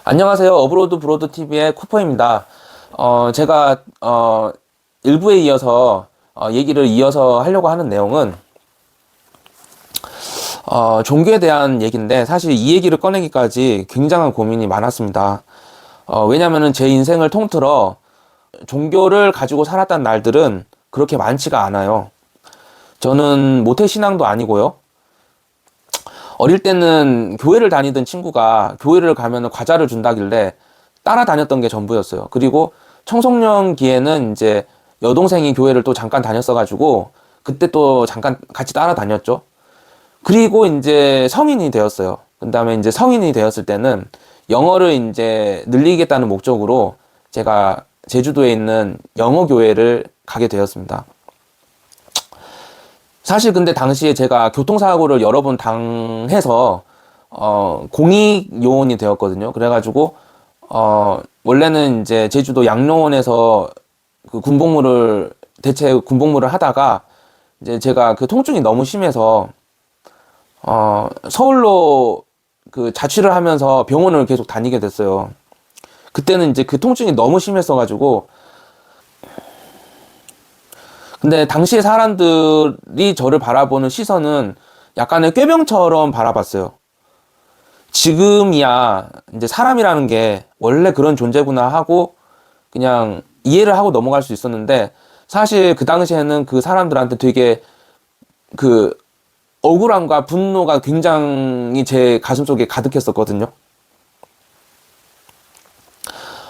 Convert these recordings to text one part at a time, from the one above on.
안녕하세요. 어브로드 브로드 TV의 코퍼입니다. 제가 일부에 이어서 얘기를 이어서 하려고 하는 내용은 종교에 대한 얘기인데, 사실 이 얘기를 꺼내기까지 굉장한 고민이 많았습니다. 왜냐면은 제 인생을 통틀어 종교를 가지고 살았던 날들은 그렇게 많지가 않아요. 저는 모태신앙도 아니고요. 어릴 때는 교회를 다니던 친구가 교회를 가면 과자를 준다길래 따라다녔던 게 전부였어요. 그리고 청소년기에는 이제 여동생이 교회를 또 잠깐 다녔어가지고 그때 또 잠깐 같이 따라다녔죠. 그리고 이제 성인이 되었어요. 그 다음에 이제 성인이 되었을 때는 영어를 이제 늘리겠다는 목적으로 제가 제주도에 있는 영어 교회를 가게 되었습니다. 사실 근데 당시에 제가 교통사고를 여러 번 당해서 공익 요원이 되었거든요. 그래가지고 원래는 이제 제주도 양로원에서 그 군복무를 대체 군복무를 하다가 이제 제가 그 통증이 너무 심해서 서울로 그 자취를 하면서 병원을 계속 다니게 됐어요. 그때는 이제 그 통증이 너무 심했어가지고, 근데 당시에 사람들이 저를 바라보는 시선은 약간의 꾀병처럼 바라봤어요. 지금이야 이제 사람이라는 게 원래 그런 존재구나 하고 그냥 이해를 하고 넘어갈 수 있었는데, 사실 그 당시에는 그 사람들한테 되게 그 억울함과 분노가 굉장히 제 가슴속에 가득했었거든요.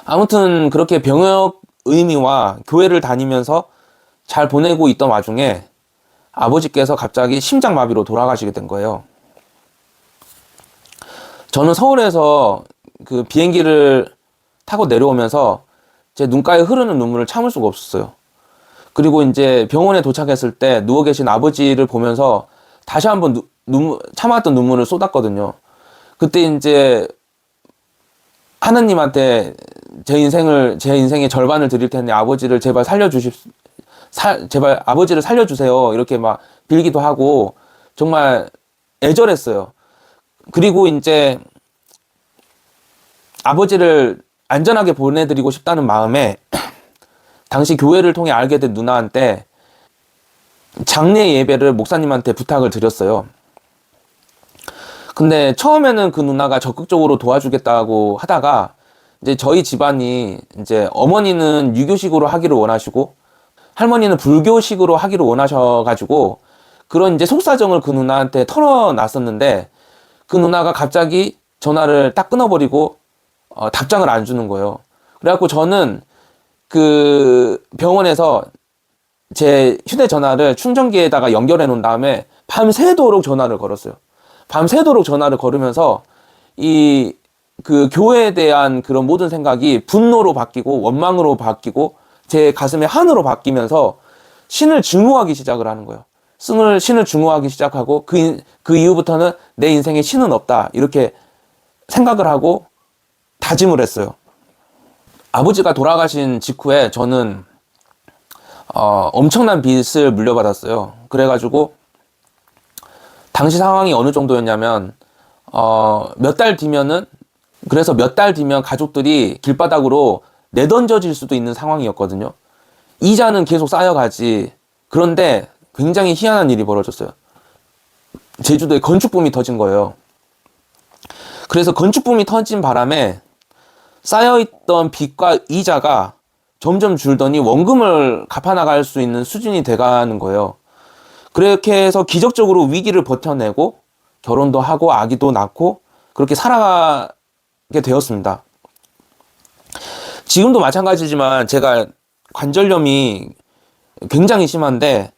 아무튼 그렇게 병역 의미와 교회를 다니면서 잘 보내고 있던 와중에 아버지께서 갑자기 심장마비로 돌아가시게 된 거예요. 저는 서울에서 그 비행기를 타고 내려오면서 제 눈가에 흐르는 눈물을 참을 수가 없었어요. 그리고 이제 병원에 도착했을 때 누워 계신 아버지를 보면서 다시 한번 참았던 눈물을 쏟았거든요. 그때 이제 하느님한테 제 인생의 절반을 드릴 텐데 아버지를 제발 제발 아버지를 살려주세요. 이렇게 막 빌기도 하고 정말 애절했어요. 그리고 이제 아버지를 안전하게 보내드리고 싶다는 마음에 당시 교회를 통해 알게 된 누나한테 장례 예배를 목사님한테 부탁을 드렸어요. 근데 처음에는 그 누나가 적극적으로 도와주겠다고 하다가 이제 저희 집안이 이제 어머니는 유교식으로 하기를 원하시고 할머니는 불교식으로 하기를 원하셔가지고 그런 이제 속사정을 그 누나한테 털어놨었는데, 그 누나가 갑자기 전화를 딱 끊어버리고 답장을 안 주는 거예요. 그래갖고 저는 그 병원에서 제 휴대전화를 충전기에다가 연결해 놓은 다음에 밤새도록 전화를 걸었어요. 밤새도록 전화를 걸으면서 그 교회에 대한 그런 모든 생각이 분노로 바뀌고 원망으로 바뀌고 제 가슴에 한으로 바뀌면서 신을 증오하기 시작을 하는 거예요. 신을 증오하기 시작하고 그 이후부터는 내 인생에 신은 없다 이렇게 생각을 하고 다짐을 했어요. 아버지가 돌아가신 직후에 저는 엄청난 빚을 물려받았어요. 그래가지고 당시 상황이 어느 정도였냐면 몇 달 뒤면 가족들이 길바닥으로 내던져질 수도 있는 상황이었거든요. 이자는 계속 쌓여가지. 그런데 굉장히 희한한 일이 벌어졌어요. 제주도에 건축붐이 터진 거예요. 그래서 건축붐이 터진 바람에 쌓여있던 빚과 이자가 점점 줄더니 원금을 갚아나갈 수 있는 수준이 돼가는 거예요. 그렇게 해서 기적적으로 위기를 버텨내고 결혼도 하고 아기도 낳고 그렇게 살아가게 되었습니다. 지금도 마찬가지지만 제가 관절염이 굉장히 심한데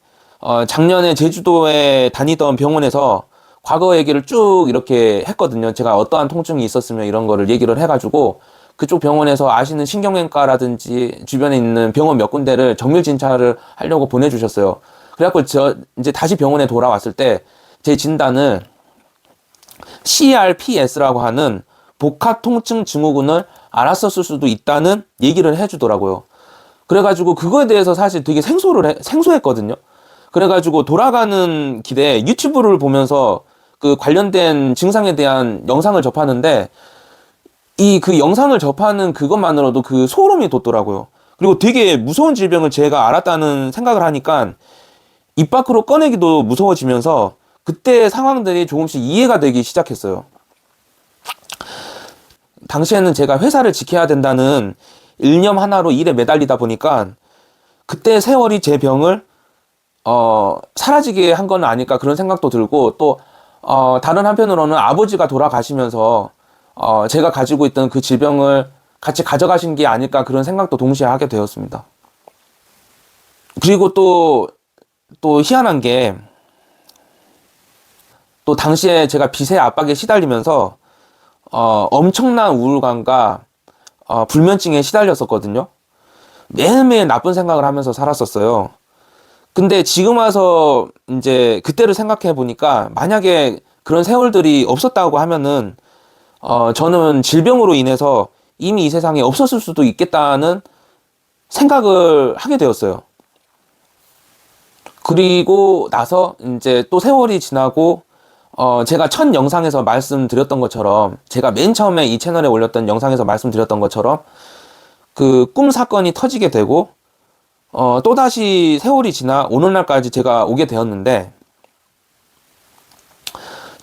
작년에 제주도에 다니던 병원에서 과거 얘기를 쭉 이렇게 했거든요. 제가 어떠한 통증이 있었으면 이런 거를 얘기를 해가지고 그쪽 병원에서 아시는 신경외과라든지 주변에 있는 병원 몇 군데를 정밀 진찰을 하려고 보내주셨어요. 그래갖고 이제 다시 병원에 돌아왔을 때 제 진단을 CRPS라고 하는 복합통증 증후군을 알았었을 수도 있다는 얘기를 해주더라고요. 그래가지고 그거에 대해서 사실 되게 생소했거든요. 그래가지고 돌아가는 길에 유튜브를 보면서 그 관련된 증상에 대한 영상을 접하는데 이 그 영상을 접하는 그것만으로도 그 소름이 돋더라고요. 그리고 되게 무서운 질병을 제가 알았다는 생각을 하니까 입 밖으로 꺼내기도 무서워지면서 그때 상황들이 조금씩 이해가 되기 시작했어요. 당시에는 제가 회사를 지켜야 된다는 일념 하나로 일에 매달리다 보니까 그때 세월이 제 병을 사라지게 한 건 아닐까 그런 생각도 들고 또 다른 한편으로는 아버지가 돌아가시면서 제가 가지고 있던 그 질병을 같이 가져가신 게 아닐까 그런 생각도 동시에 하게 되었습니다. 그리고 또 희한한 게 또 당시에 제가 빚의 압박에 시달리면서 엄청난 우울감과 불면증에 시달렸었거든요. 매일매일 나쁜 생각을 하면서 살았었어요. 근데 지금 와서 이제 그때를 생각해 보니까 만약에 그런 세월들이 없었다고 하면은 저는 질병으로 인해서 이미 이 세상에 없었을 수도 있겠다는 생각을 하게 되었어요. 그리고 나서 이제 또 세월이 지나고 제가 첫 영상에서 말씀드렸던 것처럼 제가 맨 처음에 이 채널에 올렸던 영상에서 말씀드렸던 것처럼 그 꿈 사건이 터지게 되고 또다시 세월이 지나 오늘날까지 제가 오게 되었는데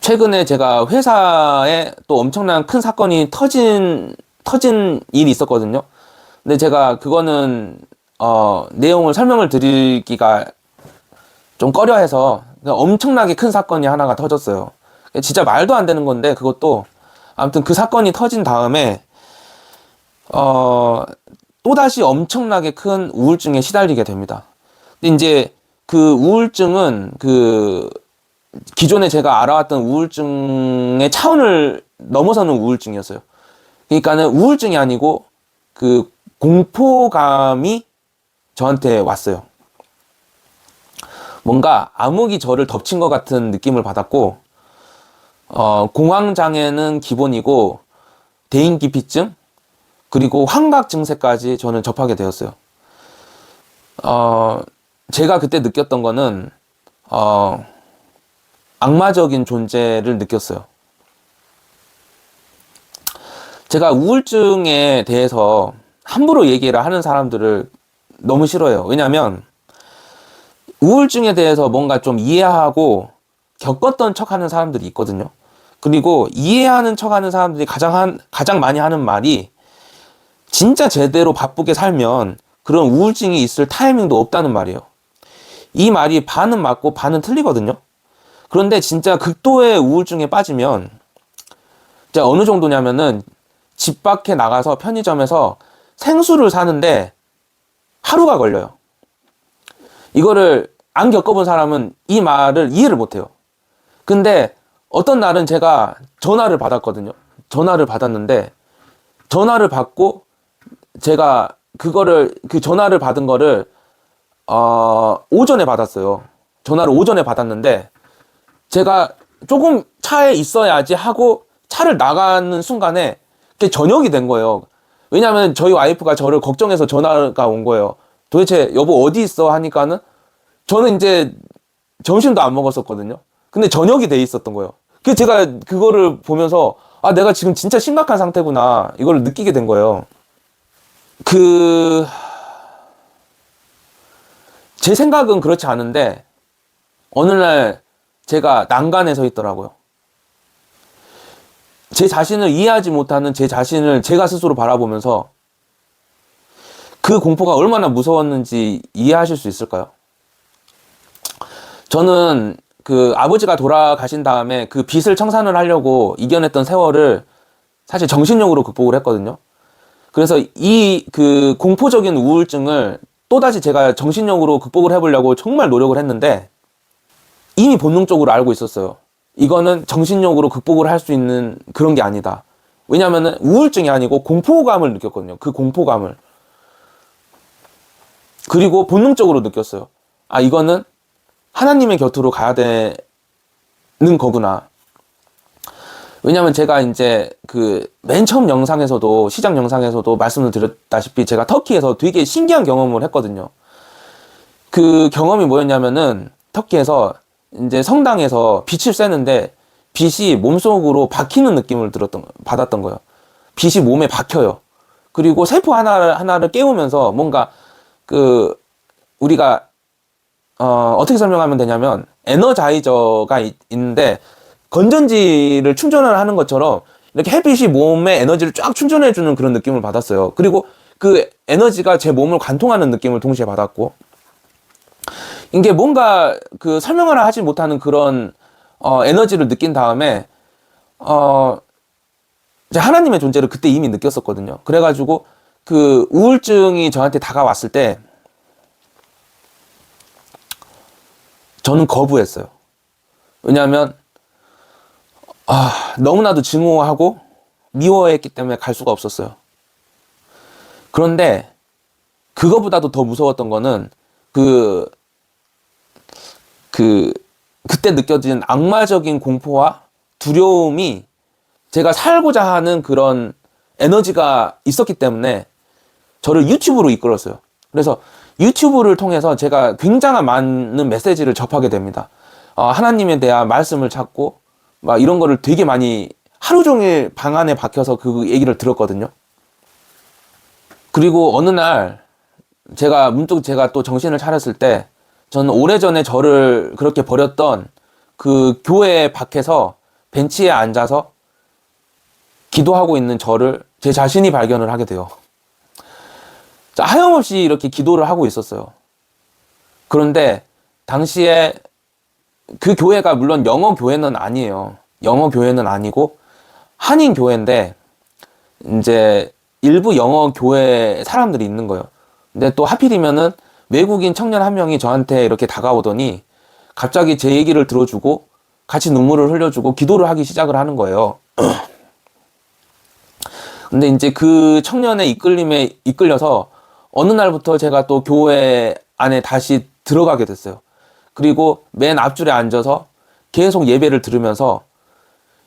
최근에 제가 회사에 또 엄청난 큰 사건이 터진 일이 있었거든요. 근데 제가 그거는 내용을 설명을 드리기가 좀 꺼려해서 엄청나게 큰 사건이 하나가 터졌어요. 진짜 말도 안 되는 건데 그것도 아무튼 그 사건이 터진 다음에 또다시 엄청나게 큰 우울증에 시달리게 됩니다. 근데 이제 그 우울증은 그 기존에 제가 알아왔던 우울증의 차원을 넘어서는 우울증이었어요. 그러니까는 우울증이 아니고 그 공포감이 저한테 왔어요. 뭔가 암흑이 저를 덮친 것 같은 느낌을 받았고, 공황장애는 기본이고, 대인기피증, 그리고 환각 증세까지 저는 접하게 되었어요. 제가 그때 느꼈던 거는, 악마적인 존재를 느꼈어요. 제가 우울증에 대해서 함부로 얘기를 하는 사람들을 너무 싫어해요. 왜냐면, 우울증에 대해서 뭔가 좀 이해하고 겪었던 척 하는 사람들이 있거든요. 그리고 이해하는 척 하는 사람들이 가장 많이 하는 말이 진짜 제대로 바쁘게 살면 그런 우울증이 있을 타이밍도 없다는 말이에요. 이 말이 반은 맞고 반은 틀리거든요. 그런데 진짜 극도의 우울증에 빠지면 진짜 어느 정도냐면은 집 밖에 나가서 편의점에서 생수를 사는데 하루가 걸려요. 이거를 안 겪어본 사람은 이 말을 이해를 못해요. 근데 어떤 날은 제가 전화를 받았거든요. 전화를 받았는데 전화를 받고 제가 그 전화를 받은 거를 오전에 받았어요. 전화를 오전에 받았는데 제가 조금 차에 있어야지 하고 차를 나가는 순간에 그게 저녁이 된 거예요. 왜냐하면 저희 와이프가 저를 걱정해서 전화가 온 거예요. 도대체 여보 어디 있어 하니까는 저는 이제 점심도 안 먹었었거든요. 근데 저녁이 돼 있었던 거예요. 그래서 제가 그거를 보면서 아 내가 지금 진짜 심각한 상태구나 이걸 느끼게 된 거예요. 제 생각은 그렇지 않은데 어느 날 제가 난간에 서 있더라고요. 제 자신을 이해하지 못하는 제 자신을 제가 스스로 바라보면서 그 공포가 얼마나 무서웠는지 이해하실 수 있을까요? 저는 그 아버지가 돌아가신 다음에 그 빚을 청산을 하려고 이겨냈던 세월을 사실 정신력으로 극복을 했거든요. 그래서 이 그 공포적인 우울증을 또다시 제가 정신력으로 극복을 해보려고 정말 노력을 했는데 이미 본능적으로 알고 있었어요. 이거는 정신력으로 극복을 할 수 있는 그런 게 아니다. 왜냐면은 우울증이 아니고 공포감을 느꼈거든요. 그 공포감을. 그리고 본능적으로 느꼈어요. 아, 이거는 하나님의 곁으로 가야 되는 거구나. 왜냐면 제가 이제 그 맨 처음 영상에서도, 시작 영상에서도 말씀을 드렸다시피 제가 터키에서 되게 신기한 경험을 했거든요. 그 경험이 뭐였냐면은 터키에서 이제 성당에서 빛을 쐬는데 빛이 몸속으로 박히는 느낌을 받았던 거예요. 빛이 몸에 박혀요. 그리고 세포 하나를 깨우면서 뭔가 우리가 어떻게 설명하면 되냐면 에너자이저가 있는데 건전지를 충전을 하는 것처럼 이렇게 햇빛이 몸에 에너지를 쫙 충전해주는 그런 느낌을 받았어요. 그리고 그 에너지가 제 몸을 관통하는 느낌을 동시에 받았고, 이게 뭔가 설명을 하지 못하는 그런 에너지를 느낀 다음에 이제 하나님의 존재를 그때 이미 느꼈었거든요. 그래가지고 그 우울증이 저한테 다가왔을 때 저는 거부했어요. 왜냐하면 너무나도 증오하고 미워했기 때문에 갈 수가 없었어요. 그런데 그거보다도 더 무서웠던 거는 그때 느껴진 악마적인 공포와 두려움이 제가 살고자 하는 그런 에너지가 있었기 때문에 저를 유튜브로 이끌었어요. 그래서 유튜브를 통해서 제가 굉장한 많은 메시지를 접하게 됩니다. 하나님에 대한 말씀을 찾고 막 이런 거를 되게 많이 하루 종일 방 안에 박혀서 그 얘기를 들었거든요. 그리고 어느 날 문득 제가 또 정신을 차렸을 때 저는 오래전에 저를 그렇게 버렸던 그 교회 밖에서 벤치에 앉아서 기도하고 있는 저를 제 자신이 발견을 하게 돼요. 하염없이 이렇게 기도를 하고 있었어요. 그런데 당시에 그 교회가 물론 영어 교회는 아니에요. 영어 교회는 아니고 한인 교회인데 이제 일부 영어 교회 사람들이 있는 거예요. 근데 또 하필이면은 외국인 청년 한 명이 저한테 이렇게 다가오더니 갑자기 제 얘기를 들어주고 같이 눈물을 흘려주고 기도를 하기 시작을 하는 거예요. 근데 이제 그 청년의 이끌림에 이끌려서 어느 날부터 제가 또 교회 안에 다시 들어가게 됐어요. 그리고 맨 앞줄에 앉아서 계속 예배를 들으면서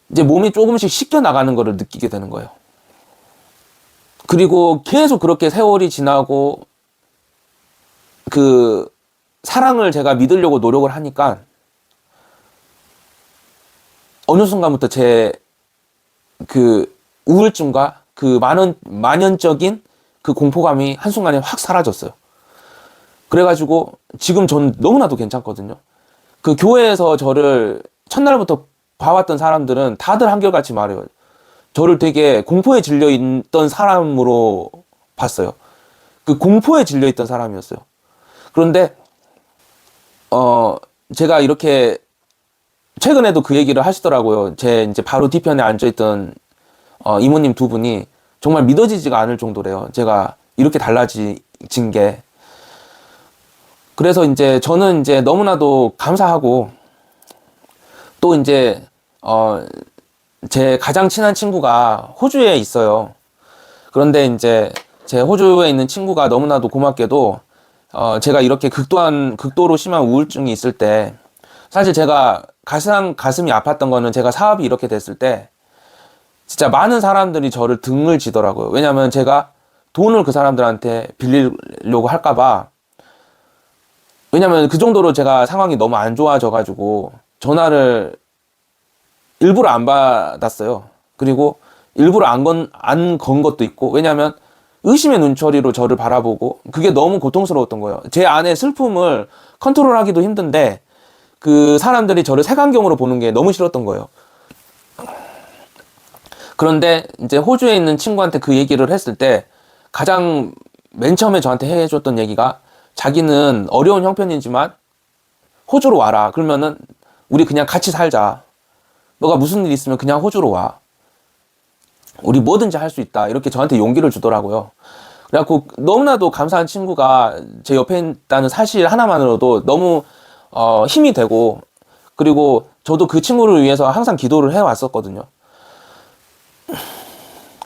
이제 몸이 조금씩 씻겨 나가는 것을 느끼게 되는 거예요. 그리고 계속 그렇게 세월이 지나고 그 사랑을 제가 믿으려고 노력을 하니까 어느 순간부터 제 그 우울증과 그 만연적인 그 공포감이 한순간에 확 사라졌어요. 그래가지고 지금 전 너무나도 괜찮거든요. 그 교회에서 저를 첫날부터 봐왔던 사람들은 다들 한결같이 말해요. 저를 되게 공포에 질려있던 사람으로 봤어요. 그 공포에 질려있던 사람이었어요. 그런데 제가 이렇게 최근에도 그 얘기를 하시더라고요. 제 이제 바로 뒤편에 앉아있던 이모님 두 분이 정말 믿어지지가 않을 정도래요. 제가 이렇게 달라진 게. 그래서 이제 저는 이제 너무나도 감사하고 또 이제 제 가장 친한 친구가 호주에 있어요. 그런데 이제 제 호주에 있는 친구가 너무나도 고맙게도 제가 이렇게 극도로 심한 우울증이 있을 때 사실 제가 가슴이 아팠던 거는 제가 사업이 이렇게 됐을 때 진짜 많은 사람들이 저를 등을 지더라고요. 왜냐면 제가 돈을 그 사람들한테 빌리려고 할까봐. 왜냐면 그 정도로 제가 상황이 너무 안 좋아져가지고 전화를 일부러 안 받았어요. 그리고 일부러 안 건 것도 있고, 왜냐면 의심의 눈초리로 저를 바라보고 그게 너무 고통스러웠던 거예요. 제 안에 슬픔을 컨트롤하기도 힘든데 그 사람들이 저를 색안경으로 보는 게 너무 싫었던 거예요. 그런데 이제 호주에 있는 친구한테 그 얘기를 했을 때 가장 맨 처음에 저한테 해줬던 얘기가 자기는 어려운 형편이지만 호주로 와라. 그러면은 우리 그냥 같이 살자. 너가 무슨 일 있으면 그냥 호주로 와. 우리 뭐든지 할 수 있다. 이렇게 저한테 용기를 주더라고요. 그래갖고 너무나도 감사한 친구가 제 옆에 있다는 사실 하나만으로도 너무 힘이 되고, 그리고 저도 그 친구를 위해서 항상 기도를 해왔었거든요.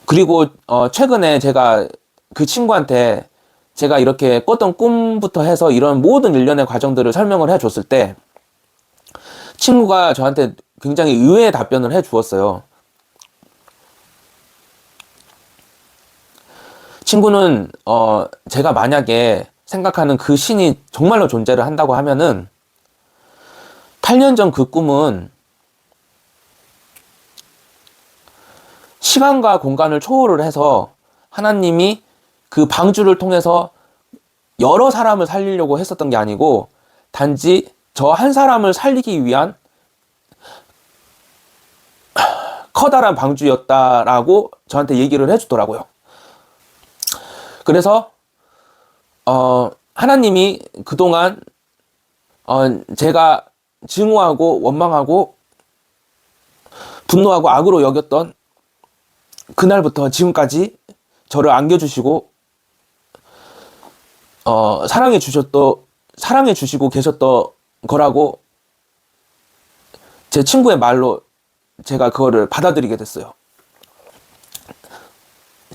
그리고 최근에 제가 그 친구한테 제가 이렇게 꿨던 꿈부터 해서 이런 모든 일련의 과정들을 설명을 해줬을 때 친구가 저한테 굉장히 의외의 답변을 해주었어요. 친구는 제가 만약에 생각하는 그 신이 정말로 존재를 한다고 하면은 8년 전 그 꿈은 시간과 공간을 초월을 해서 하나님이 그 방주를 통해서 여러 사람을 살리려고 했었던 게 아니고 단지 저 한 사람을 살리기 위한 커다란 방주였다라고 저한테 얘기를 해주더라고요. 그래서 하나님이 그동안 제가 증오하고 원망하고 분노하고 악으로 여겼던 그날부터 지금까지 저를 안겨주시고 사랑해 주시고 계셨던 거라고 제 친구의 말로 제가 그거를 받아들이게 됐어요.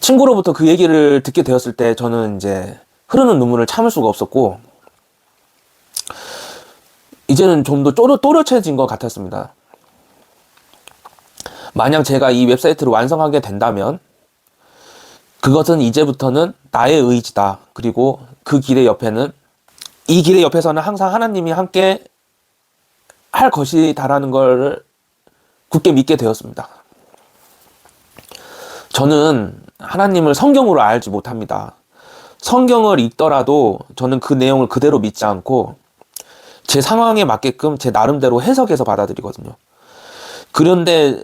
친구로부터 그 얘기를 듣게 되었을 때 저는 이제 흐르는 눈물을 참을 수가 없었고 이제는 좀 더 또렷해진 것 같았습니다. 만약 제가 이 웹사이트를 완성하게 된다면 그것은 이제부터는 나의 의지다. 그리고 그 길의 옆에는 이 길의 옆에서는 항상 하나님이 함께 할 것이다라는 걸 굳게 믿게 되었습니다. 저는 하나님을 성경으로 알지 못합니다. 성경을 읽더라도 저는 그 내용을 그대로 믿지 않고 제 상황에 맞게끔 제 나름대로 해석해서 받아들이거든요. 그런데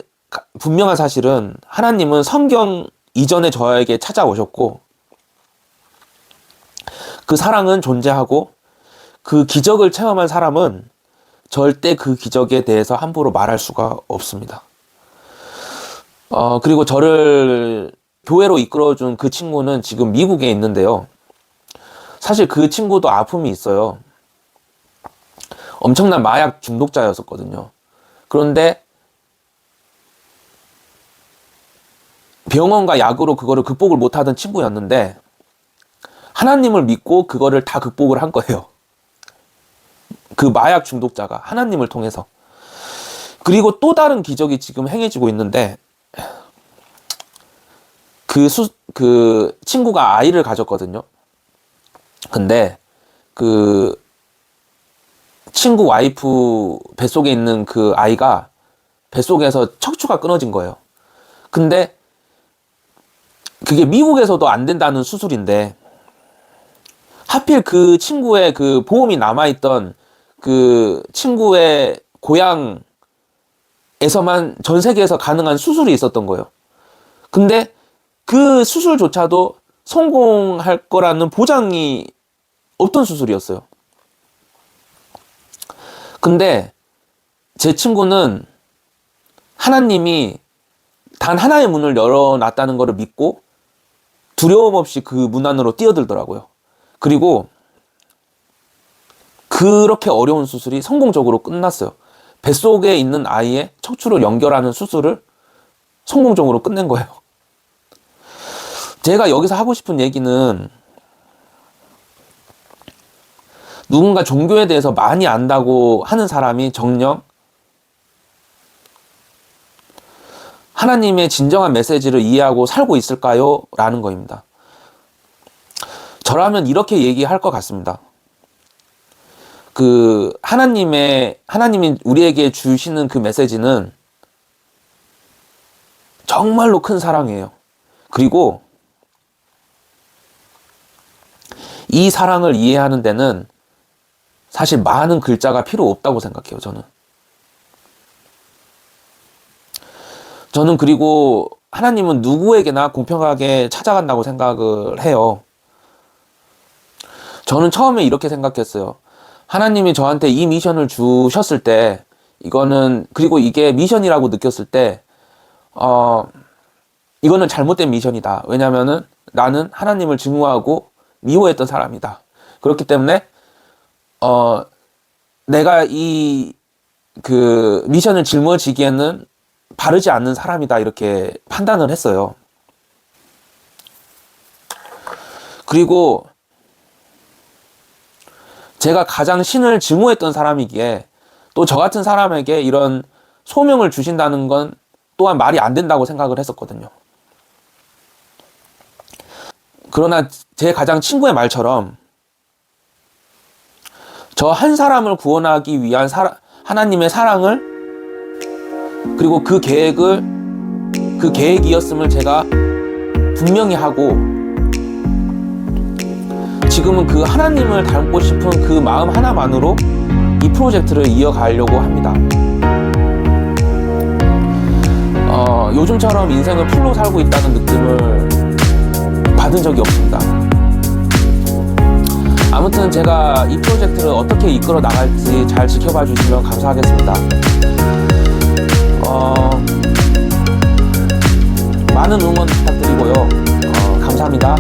분명한 사실은 하나님은 성경 이전에 저에게 찾아오셨고 그 사랑은 존재하고 그 기적을 체험한 사람은 절대 그 기적에 대해서 함부로 말할 수가 없습니다. 그리고 저를 교회로 이끌어준 그 친구는 지금 미국에 있는데요. 사실 그 친구도 아픔이 있어요. 엄청난 마약 중독자였었거든요. 그런데 병원과 약으로 그거를 극복을 못하던 친구였는데 하나님을 믿고 그거를 다 극복을 한 거예요. 그 마약 중독자가 하나님을 통해서. 그리고 또 다른 기적이 지금 행해지고 있는데 그 친구가 아이를 가졌거든요. 근데 그 친구 와이프 뱃속에 있는 그 아이가 뱃속에서 척추가 끊어진 거예요. 근데 그게 미국에서도 안 된다는 수술인데 하필 그 친구의 그 보험이 남아있던 그 친구의 고향에서만 전 세계에서 가능한 수술이 있었던 거예요. 근데 그 수술조차도 성공할 거라는 보장이 없던 수술이었어요. 근데 제 친구는 하나님이 단 하나의 문을 열어놨다는 것을 믿고 두려움 없이 그 문 안으로 뛰어들더라고요. 그리고 그렇게 어려운 수술이 성공적으로 끝났어요. 뱃속에 있는 아이의 척추를 연결하는 수술을 성공적으로 끝낸 거예요. 제가 여기서 하고 싶은 얘기는 누군가 종교에 대해서 많이 안다고 하는 사람이 정녕 하나님의 진정한 메시지를 이해하고 살고 있을까요? 라는 거입니다. 저라면 이렇게 얘기할 것 같습니다. 하나님이 우리에게 주시는 그 메시지는 정말로 큰 사랑이에요. 그리고 이 사랑을 이해하는 데는 사실 많은 글자가 필요 없다고 생각해요, 저는 그리고 하나님은 누구에게나 공평하게 찾아간다고 생각을 해요. 저는 처음에 이렇게 생각했어요. 하나님이 저한테 이 미션을 주셨을 때, 그리고 이게 미션이라고 느꼈을 때, 이거는 잘못된 미션이다. 왜냐면은 나는 하나님을 증오하고 미워했던 사람이다. 그렇기 때문에, 내가 그 미션을 짊어지기에는 바르지 않는 사람이다. 이렇게 판단을 했어요. 그리고 제가 가장 신을 증오했던 사람이기에 또 저 같은 사람에게 이런 소명을 주신다는 건 또한 말이 안 된다고 생각을 했었거든요. 그러나 제 가장 친구의 말처럼 저 한 사람을 구원하기 위한 하나님의 사랑을 그리고 그 계획을 그 계획이었음을 제가 분명히 하고, 지금은 그 하나님을 닮고 싶은 그 마음 하나만으로 이 프로젝트를 이어가려고 합니다. 요즘처럼 인생을 풀로 살고 있다는 느낌을 받은 적이 없습니다. 아무튼 제가 이 프로젝트를 어떻게 이끌어 나갈지 잘 지켜봐 주시면 감사하겠습니다. 많은 응원 부탁드리고요. 감사합니다.